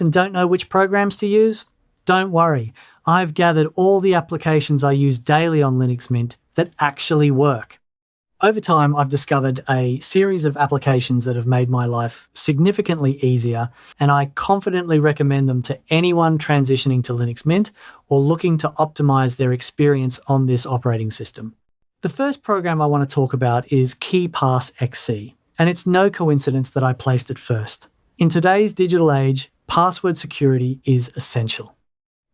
and don't know which programs to use? Don't worry, I've gathered all the applications I use daily on Linux Mint that actually work. Over time, I've discovered a series of applications that have made my life significantly easier, and I confidently recommend them to anyone transitioning to Linux Mint or looking to optimize their experience on this operating system. The first program I want to talk about is KeePassXC, and it's no coincidence that I placed it first. In today's digital age, password security is essential.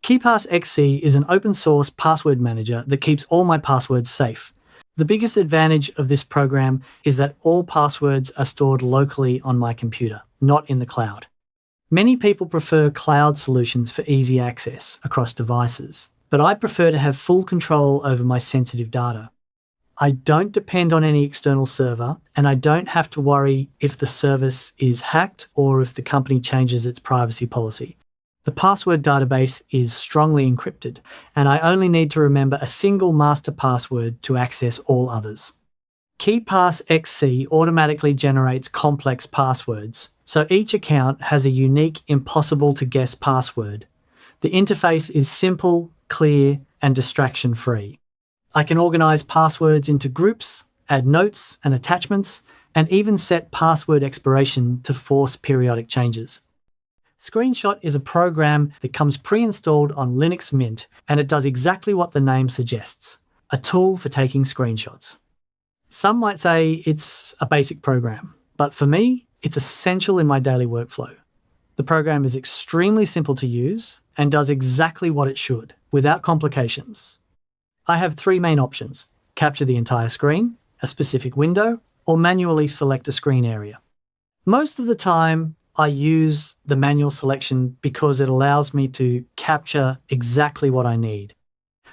KeePassXC is an open source password manager that keeps all my passwords safe. The biggest advantage of this program is that all passwords are stored locally on my computer, not in the cloud. Many people prefer cloud solutions for easy access across devices, but I prefer to have full control over my sensitive data. I don't depend on any external server, and I don't have to worry if the service is hacked or if the company changes its privacy policy. The password database is strongly encrypted, and I only need to remember a single master password to access all others. KeePassXC automatically generates complex passwords, so each account has a unique, impossible-to-guess password. The interface is simple, clear, and distraction-free. I can organize passwords into groups, add notes and attachments, and even set password expiration to force periodic changes. Screenshot is a program that comes pre-installed on Linux Mint, and it does exactly what the name suggests, a tool for taking screenshots. Some might say it's a basic program, but for me, it's essential in my daily workflow. The program is extremely simple to use and does exactly what it should, without complications. I have three main options: capture the entire screen, a specific window, or manually select a screen area. Most of the time, I use the manual selection because it allows me to capture exactly what I need.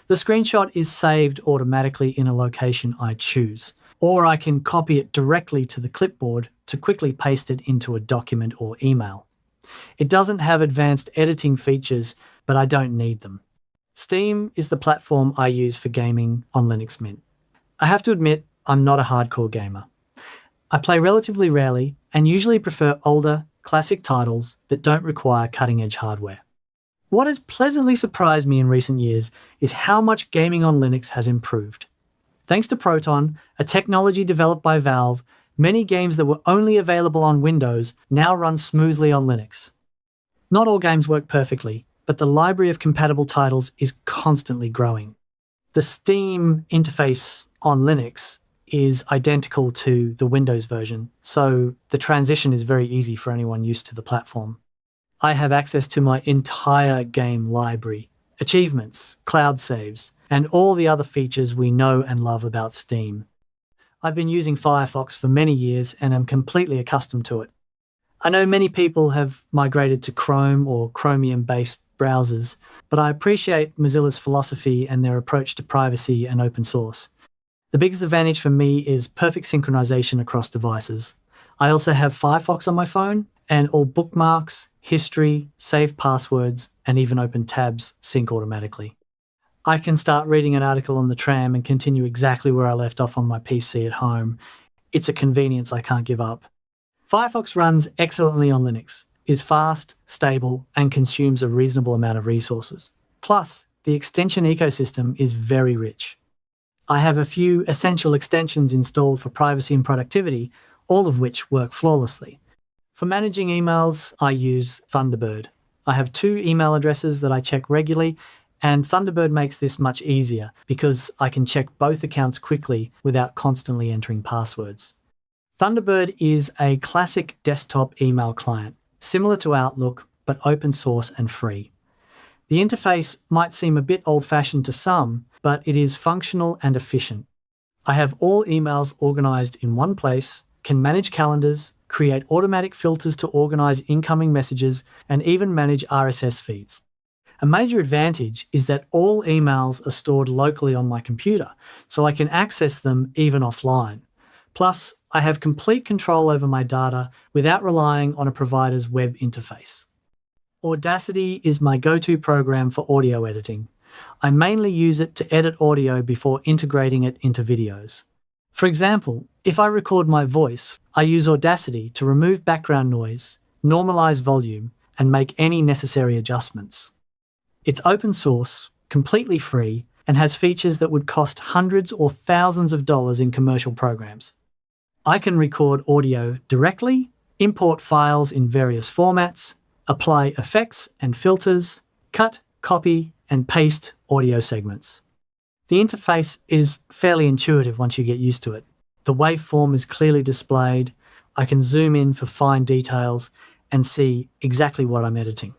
The screenshot is saved automatically in a location I choose, or I can copy it directly to the clipboard to quickly paste it into a document or email. It doesn't have advanced editing features, but I don't need them. Steam is the platform I use for gaming on Linux Mint. I have to admit, I'm not a hardcore gamer. I play relatively rarely and usually prefer older, classic titles that don't require cutting-edge hardware. What has pleasantly surprised me in recent years is how much gaming on Linux has improved. Thanks to Proton, a technology developed by Valve, many games that were only available on Windows now run smoothly on Linux. Not all games work perfectly, but the library of compatible titles is constantly growing. The Steam interface on Linux is identical to the Windows version, so the transition is very easy for anyone used to the platform. I have access to my entire game library, achievements, cloud saves, and all the other features we know and love about Steam. I've been using Firefox for many years and am completely accustomed to it. I know many people have migrated to Chrome or Chromium-based browsers, but I appreciate Mozilla's philosophy and their approach to privacy and open source. The biggest advantage for me is perfect synchronization across devices. I also have Firefox on my phone, and all bookmarks, history, saved passwords, and even open tabs sync automatically. I can start reading an article on the tram and continue exactly where I left off on my PC at home. It's a convenience I can't give up. Firefox runs excellently on Linux, is fast, stable, and consumes a reasonable amount of resources. Plus, the extension ecosystem is very rich. I have a few essential extensions installed for privacy and productivity, all of which work flawlessly. For managing emails, I use Thunderbird. I have 2 email addresses that I check regularly, and Thunderbird makes this much easier because I can check both accounts quickly without constantly entering passwords. Thunderbird is a classic desktop email client, similar to Outlook, but open source and free. The interface might seem a bit old-fashioned to some, but it is functional and efficient. I have all emails organized in one place, can manage calendars, create automatic filters to organize incoming messages, and even manage RSS feeds. A major advantage is that all emails are stored locally on my computer, so I can access them even offline. Plus, I have complete control over my data without relying on a provider's web interface. Audacity is my go-to program for audio editing. I mainly use it to edit audio before integrating it into videos. For example, if I record my voice, I use Audacity to remove background noise, normalize volume, and make any necessary adjustments. It's open source, completely free, and has features that would cost hundreds or thousands of dollars in commercial programs. I can record audio directly, import files in various formats, apply effects and filters, cut, copy, and paste audio segments. The interface is fairly intuitive once you get used to it. The waveform is clearly displayed. I can zoom in for fine details and see exactly what I'm editing.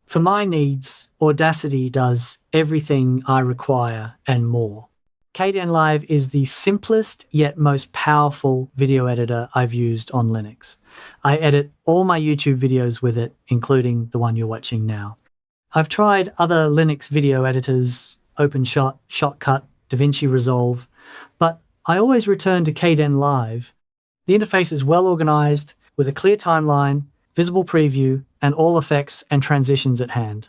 For my needs, Audacity does everything I require and more. Kdenlive is the simplest yet most powerful video editor I've used on Linux. I edit all my YouTube videos with it, including the one you're watching now. I've tried other Linux video editors, OpenShot, Shotcut, DaVinci Resolve, but I always return to Kdenlive. The interface is well organized, with a clear timeline, visible preview, and all effects and transitions at hand.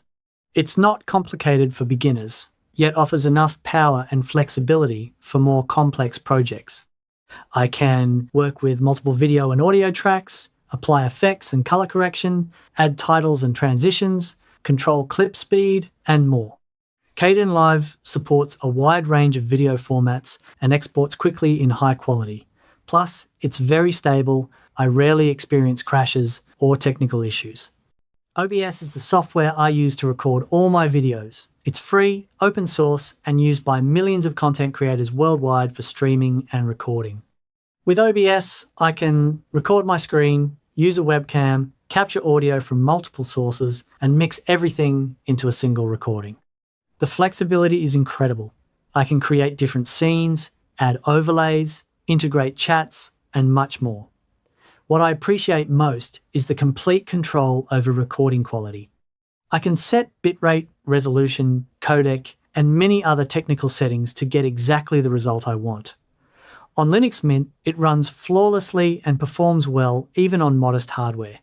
It's not complicated for beginners, yet offers enough power and flexibility for more complex projects. I can work with multiple video and audio tracks, apply effects and color correction, add titles and transitions, control clip speed, and more. Kdenlive supports a wide range of video formats and exports quickly in high quality. Plus, it's very stable. I rarely experience crashes or technical issues. OBS is the software I use to record all my videos. It's free, open source, and used by millions of content creators worldwide for streaming and recording. With OBS, I can record my screen, use a webcam, capture audio from multiple sources, and mix everything into a single recording. The flexibility is incredible. I can create different scenes, add overlays, integrate chats, and much more. What I appreciate most is the complete control over recording quality. I can set bitrate, resolution, codec, and many other technical settings to get exactly the result I want. On Linux Mint, it runs flawlessly and performs well even on modest hardware.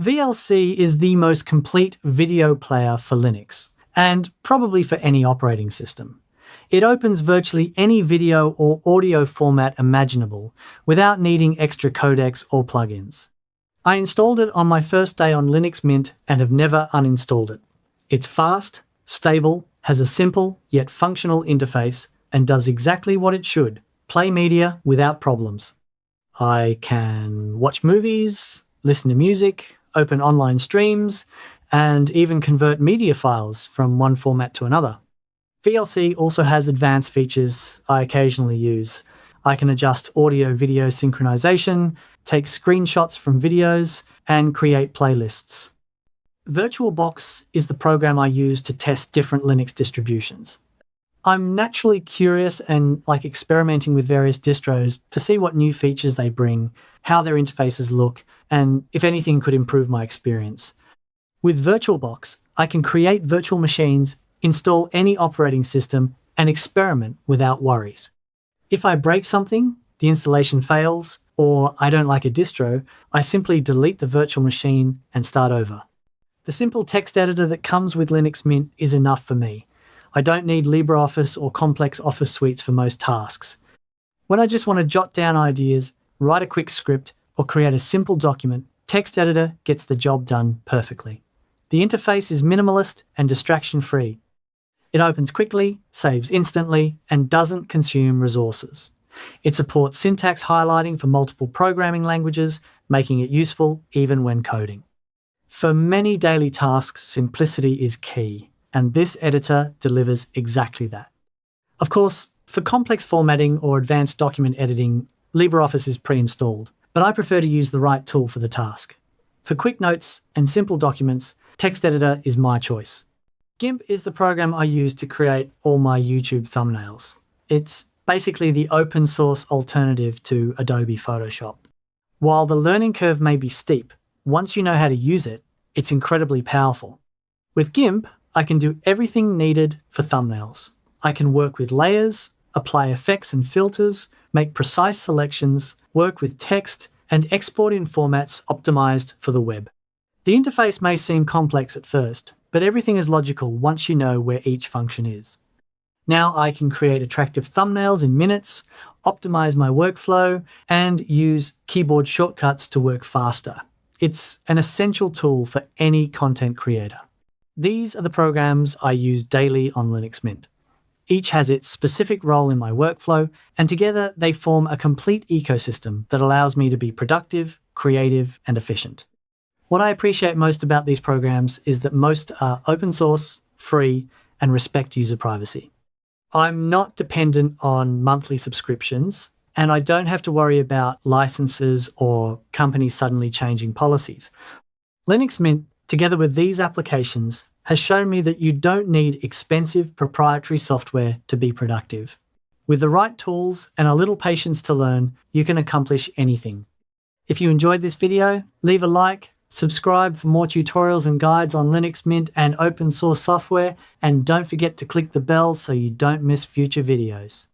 VLC is the most complete video player for Linux, and probably for any operating system. It opens virtually any video or audio format imaginable without needing extra codecs or plugins. I installed it on my first day on Linux Mint and have never uninstalled it. It's fast, stable, has a simple yet functional interface, and does exactly what it should: play media without problems. I can watch movies, listen to music, open online streams, and even convert media files from one format to another. VLC also has advanced features I occasionally use. I can adjust audio-video synchronization, take screenshots from videos, and create playlists. VirtualBox is the program I use to test different Linux distributions. I'm naturally curious and like experimenting with various distros to see what new features they bring, how their interfaces look, and if anything could improve my experience. With VirtualBox, I can create virtual machines, install any operating system, and experiment without worries. If I break something, the installation fails, or I don't like a distro, I simply delete the virtual machine and start over. The simple text editor that comes with Linux Mint is enough for me. I don't need LibreOffice or complex office suites for most tasks. When I just want to jot down ideas, write a quick script, or create a simple document, text editor gets the job done perfectly. The interface is minimalist and distraction-free. It opens quickly, saves instantly, and doesn't consume resources. It supports syntax highlighting for multiple programming languages, making it useful even when coding. For many daily tasks, simplicity is key, and this editor delivers exactly that. Of course, for complex formatting or advanced document editing, LibreOffice is pre-installed, but I prefer to use the right tool for the task. For quick notes and simple documents, text editor is my choice. GIMP is the program I use to create all my YouTube thumbnails. It's basically the open source alternative to Adobe Photoshop. While the learning curve may be steep, once you know how to use it, it's incredibly powerful. With GIMP, I can do everything needed for thumbnails. I can work with layers, apply effects and filters, make precise selections, work with text, and export in formats optimized for the web. The interface may seem complex at first, but everything is logical once you know where each function is. Now I can create attractive thumbnails in minutes, optimize my workflow, and use keyboard shortcuts to work faster. It's an essential tool for any content creator. These are the programs I use daily on Linux Mint. Each has its specific role in my workflow, and together they form a complete ecosystem that allows me to be productive, creative, and efficient. What I appreciate most about these programs is that most are open source, free, and respect user privacy. I'm not dependent on monthly subscriptions, and I don't have to worry about licenses or companies suddenly changing policies. Linux Mint, together with these applications, has shown me that you don't need expensive proprietary software to be productive. With the right tools and a little patience to learn, you can accomplish anything. If you enjoyed this video, leave a like, subscribe for more tutorials and guides on Linux Mint and open source software, and don't forget to click the bell so you don't miss future videos.